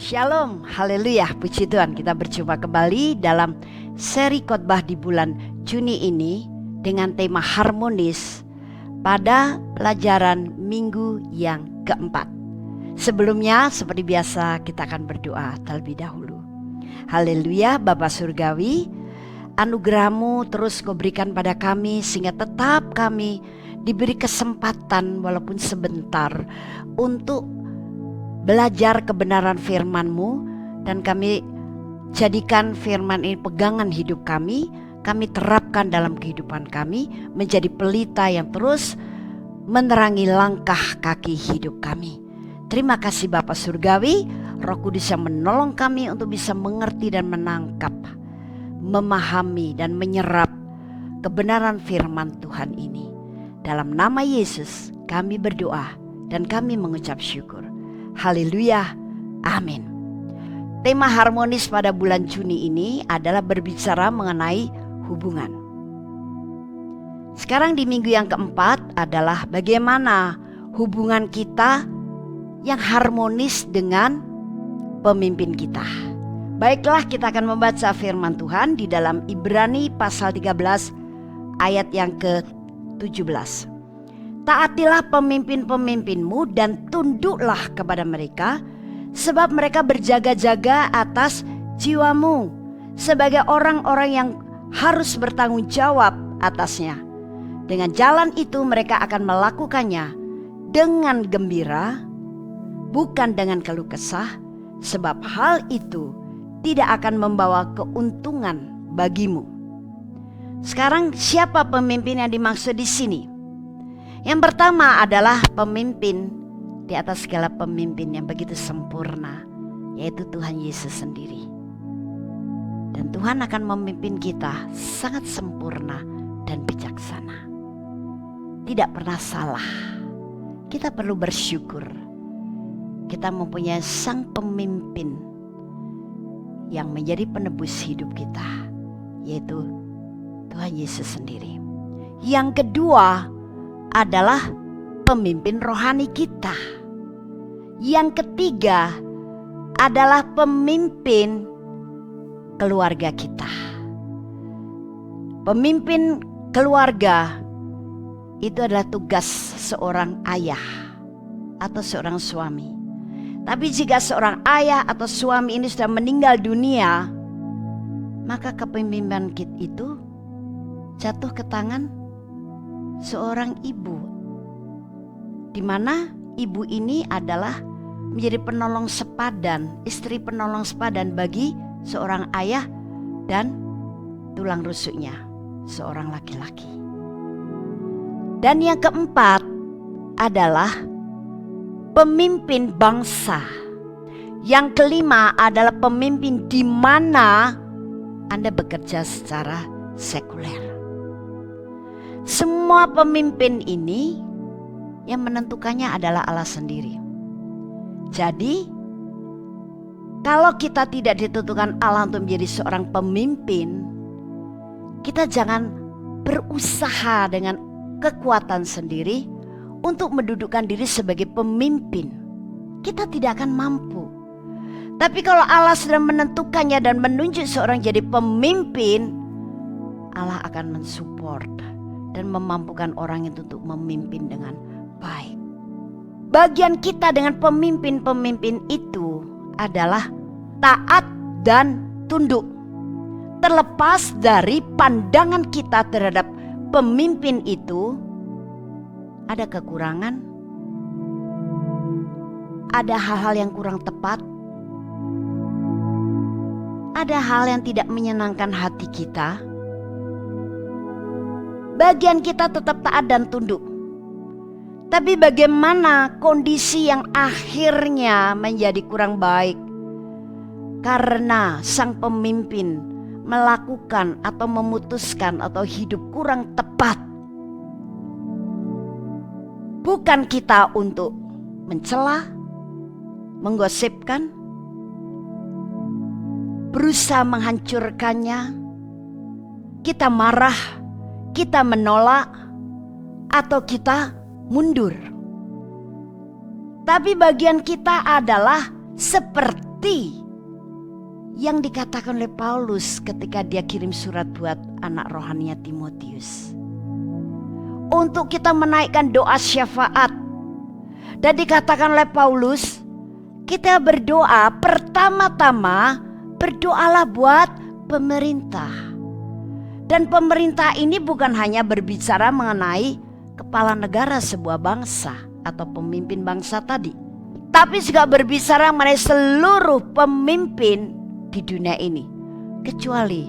Shalom, haleluya, puji Tuhan. Kita berjumpa kembali dalam seri khotbah di bulan Juni ini dengan tema harmonis pada pelajaran minggu yang keempat. Sebelumnya seperti biasa kita akan berdoa terlebih dahulu. Haleluya, Bapa Surgawi, anugerah-Mu terus Kau berikan pada kami sehingga tetap kami diberi kesempatan walaupun sebentar untuk belajar kebenaran firman-Mu, dan kami jadikan firman ini pegangan hidup kami terapkan dalam kehidupan kami, menjadi pelita yang terus menerangi langkah kaki hidup kami. Terima kasih Bapa Surgawi, Roh Kudus yang menolong kami untuk bisa mengerti dan menangkap, memahami dan menyerap kebenaran firman Tuhan ini. Dalam nama Yesus kami berdoa dan kami mengucap syukur. Haleluya, amin. Tema harmonis pada bulan Juni ini adalah berbicara mengenai hubungan. Sekarang di minggu yang keempat adalah bagaimana hubungan kita yang harmonis dengan pemimpin kita. Baiklah, kita akan membaca firman Tuhan di dalam Ibrani pasal 13 ayat yang ke-17. Taatilah pemimpin-pemimpinmu dan tunduklah kepada mereka, sebab mereka berjaga-jaga atas jiwamu sebagai orang-orang yang harus bertanggung jawab atasnya. Dengan jalan itu mereka akan melakukannya dengan gembira, bukan dengan keluh kesah, sebab hal itu tidak akan membawa keuntungan bagimu. Sekarang siapa pemimpin yang dimaksud di sini? Yang pertama adalah pemimpin di atas segala pemimpin yang begitu sempurna, yaitu Tuhan Yesus sendiri. Dan Tuhan akan memimpin kita sangat sempurna dan bijaksana, tidak pernah salah. Kita perlu bersyukur kita mempunyai sang pemimpin yang menjadi penebus hidup kita, yaitu Tuhan Yesus sendiri. Yang kedua adalah pemimpin rohani kita. Yang ketiga adalah pemimpin keluarga kita. Pemimpin keluarga itu adalah tugas seorang ayah atau seorang suami. Tapi jika seorang ayah atau suami ini sudah meninggal dunia, maka kepemimpinan kita itu jatuh ke tangan seorang ibu, di mana ibu ini adalah menjadi penolong sepadan, istri penolong sepadan bagi seorang ayah dan tulang rusuknya, seorang laki-laki. Dan yang keempat adalah pemimpin bangsa. Yang kelima adalah pemimpin di mana Anda bekerja secara sekuler. Semua pemimpin ini yang menentukannya adalah Allah sendiri. Jadi kalau kita tidak ditentukan Allah untuk menjadi seorang pemimpin, kita jangan berusaha dengan kekuatan sendiri untuk mendudukkan diri sebagai pemimpin. Kita tidak akan mampu. Tapi kalau Allah sudah menentukannya dan menunjuk seorang jadi pemimpin, Allah akan mensupport dan memampukan orang itu untuk memimpin dengan baik. Bagian kita dengan pemimpin-pemimpin itu adalah taat dan tunduk. Terlepas dari pandangan kita terhadap pemimpin itu, ada kekurangan, ada hal-hal yang kurang tepat, ada hal yang tidak menyenangkan hati kita. Bagian kita tetap taat dan tunduk. Tapi bagaimana kondisi yang akhirnya menjadi kurang baik karena sang pemimpin melakukan atau memutuskan atau hidup kurang tepat. Bukan kita untuk mencela, menggosipkan, berusaha menghancurkannya, kita marah, kita menolak, atau kita mundur. Tapi bagian kita adalah seperti seperti yang dikatakan oleh Paulus ketika dia kirim surat buat anak rohaninya Timotius. Untuk kita menaikkan doa syafaat. Dan dikatakan oleh Paulus, kita berdoa pertama-tama berdoalah buat pemerintah. Dan pemerintah ini bukan hanya berbicara mengenai kepala negara sebuah bangsa atau pemimpin bangsa tadi, tapi juga berbicara mengenai seluruh pemimpin di dunia ini, kecuali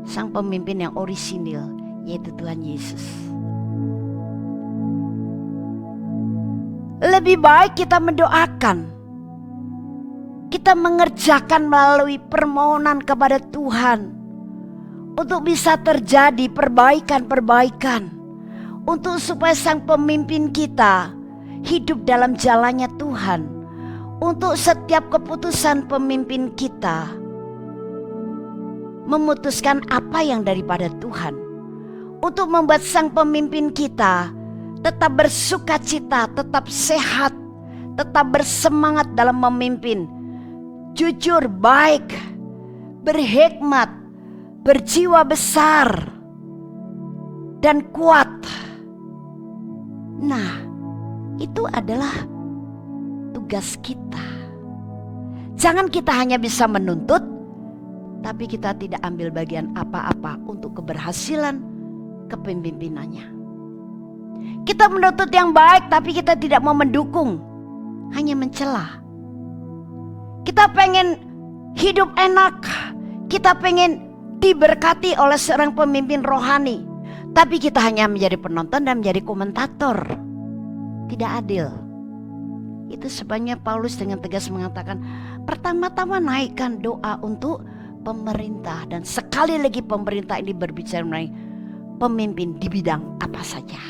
sang pemimpin yang orisinil, yaitu Tuhan Yesus. Lebih baik kita mendoakan, kita mengerjakan melalui permohonan kepada Tuhan untuk bisa terjadi perbaikan-perbaikan, untuk supaya sang pemimpin kita hidup dalam jalannya Tuhan, untuk setiap keputusan pemimpin kita memutuskan apa yang daripada Tuhan, untuk membuat sang pemimpin kita tetap bersukacita, tetap sehat, tetap bersemangat dalam memimpin, jujur, baik, berhikmat, berjiwa besar, dan kuat. Nah, itu adalah tugas kita. Jangan kita hanya bisa menuntut, tapi kita tidak ambil bagian apa-apa untuk keberhasilan kepemimpinannya. Kita menuntut yang baik, tapi kita tidak mau mendukung, hanya mencela. Kita pengen hidup enak, kita pengen diberkati oleh seorang pemimpin rohani, tapi kita hanya menjadi penonton dan menjadi komentator. Tidak adil. Itu sebabnya Paulus dengan tegas mengatakan, pertama-tama naikkan doa untuk pemerintah. Dan sekali lagi pemerintah ini berbicara mengenai pemimpin di bidang apa saja.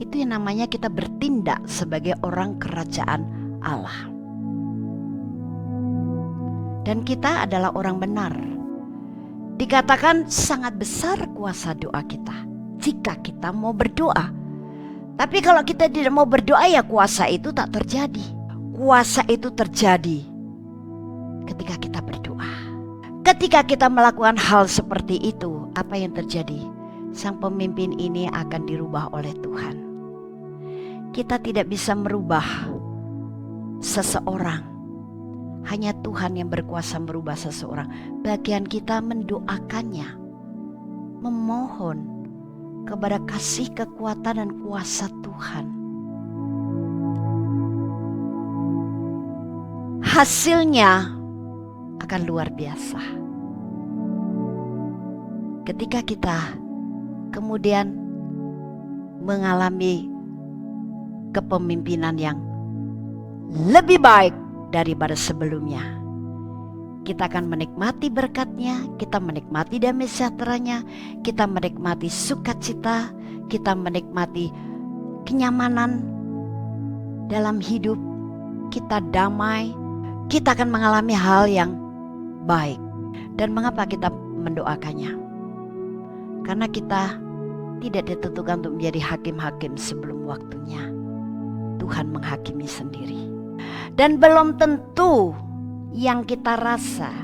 Itu yang namanya kita bertindak sebagai orang kerajaan Allah. Dan kita adalah orang benar. Dikatakan sangat besar kuasa doa kita jika kita mau berdoa. Tapi kalau kita tidak mau berdoa, ya kuasa itu tak terjadi. Kuasa itu terjadi ketika kita berdoa. Ketika kita melakukan hal seperti itu, apa yang terjadi? Sang pemimpin ini akan dirubah oleh Tuhan. Kita tidak bisa merubah seseorang. Hanya Tuhan yang berkuasa merubah seseorang. Bagian kita mendoakannya, memohon kepada kasih, kekuatan, dan kuasa Tuhan. Hasilnya akan luar biasa. Ketika kita kemudian mengalami kepemimpinan yang lebih baik daripada sebelumnya, kita akan menikmati berkatnya, kita menikmati damai sejahteranya, kita menikmati sukacita, kita menikmati kenyamanan dalam hidup, kita damai, kita akan mengalami hal yang baik. Dan mengapa kita mendoakannya? Karena kita tidak ditentukan untuk menjadi hakim-hakim sebelum waktunya. Tuhan menghakimi sendiri. Dan belum tentu yang kita rasa,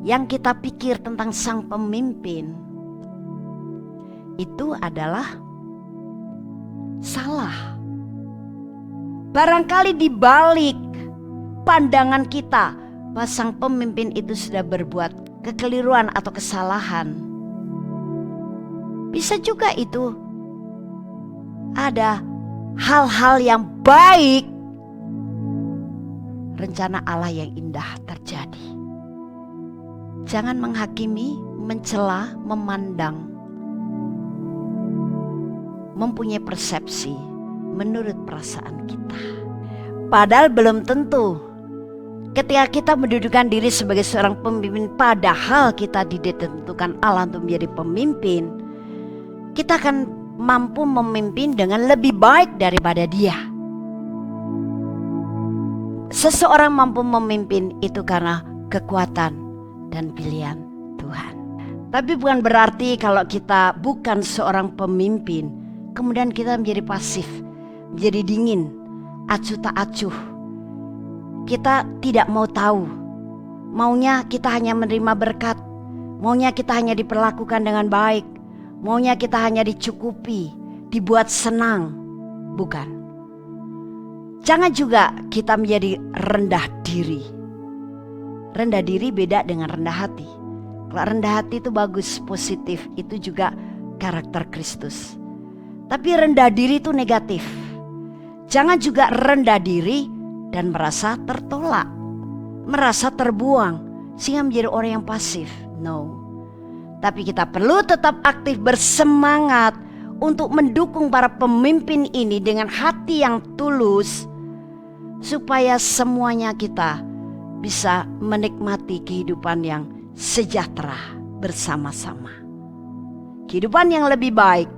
yang kita pikir tentang sang pemimpin itu adalah salah. Barangkali di balik pandangan kita bahwa sang pemimpin itu sudah berbuat kekeliruan atau kesalahan, bisa juga itu ada hal-hal yang baik, rencana Allah yang indah terjadi. Jangan menghakimi, mencela, memandang, mempunyai persepsi menurut perasaan kita. Padahal belum tentu ketika kita mendudukan diri sebagai seorang pemimpin, padahal kita ditentukan Allah untuk menjadi pemimpin, kita akan mampu memimpin dengan lebih baik daripada dia. Seseorang mampu memimpin itu karena kekuatan dan pilihan Tuhan. Tapi bukan berarti kalau kita bukan seorang pemimpin, kemudian kita menjadi pasif, menjadi dingin, acuh tak acuh. kita tidak mau tahu. Maunya kita hanya menerima berkat. Maunya kita hanya diperlakukan dengan baik. Maunya kita hanya dicukupi, dibuat senang. Bukan. Jangan juga kita menjadi rendah diri. Rendah diri beda dengan rendah hati. Kalau rendah hati itu bagus, positif. Itu juga karakter Kristus. Tapi rendah diri itu negatif. Jangan juga rendah diri dan merasa tertolak, merasa terbuang, sehingga menjadi orang yang pasif. No. Tapi kita perlu tetap aktif, bersemangat untuk mendukung para pemimpin ini dengan hati yang tulus, supaya semuanya kita bisa menikmati kehidupan yang sejahtera bersama-sama. Kehidupan yang lebih baik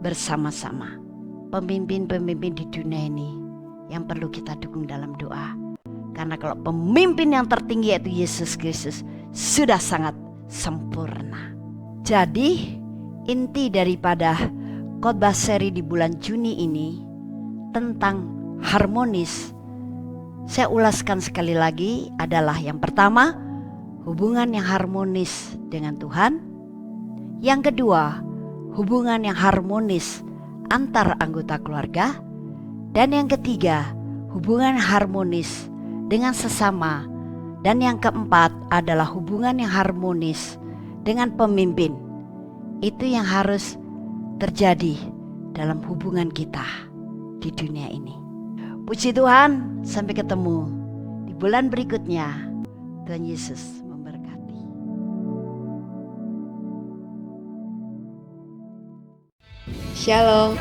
bersama-sama. Pemimpin-pemimpin di dunia ini yang perlu kita dukung dalam doa. Karena kalau pemimpin yang tertinggi yaitu Yesus Kristus sudah sangat sempurna. Jadi inti daripada khotbah seri di bulan Juni ini tentang harmonis, saya ulaskan sekali lagi, adalah yang pertama, hubungan yang harmonis dengan Tuhan. Yang kedua, hubungan yang harmonis antar anggota keluarga. Dan yang ketiga, hubungan harmonis dengan sesama. Dan yang keempat adalah hubungan yang harmonis dengan pemimpin. Itu yang harus terjadi dalam hubungan kita di dunia ini. Puji Tuhan, sampai ketemu di bulan berikutnya. Tuhan Yesus memberkati. Shalom.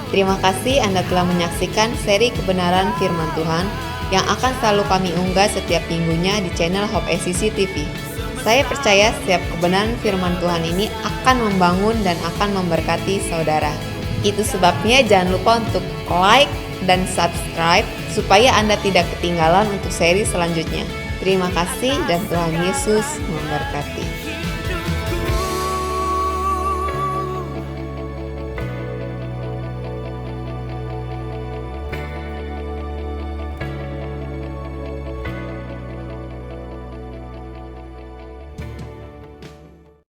Terima kasih Anda telah menyaksikan seri kebenaran firman Tuhan yang akan selalu kami unggah setiap minggunya di channel Hope SCC TV. Saya percaya setiap kebenaran firman Tuhan ini akan membangun dan akan memberkati saudara. Itu sebabnya jangan lupa untuk like dan subscribe supaya Anda tidak ketinggalan untuk seri selanjutnya. Terima kasih dan Tuhan Yesus memberkati.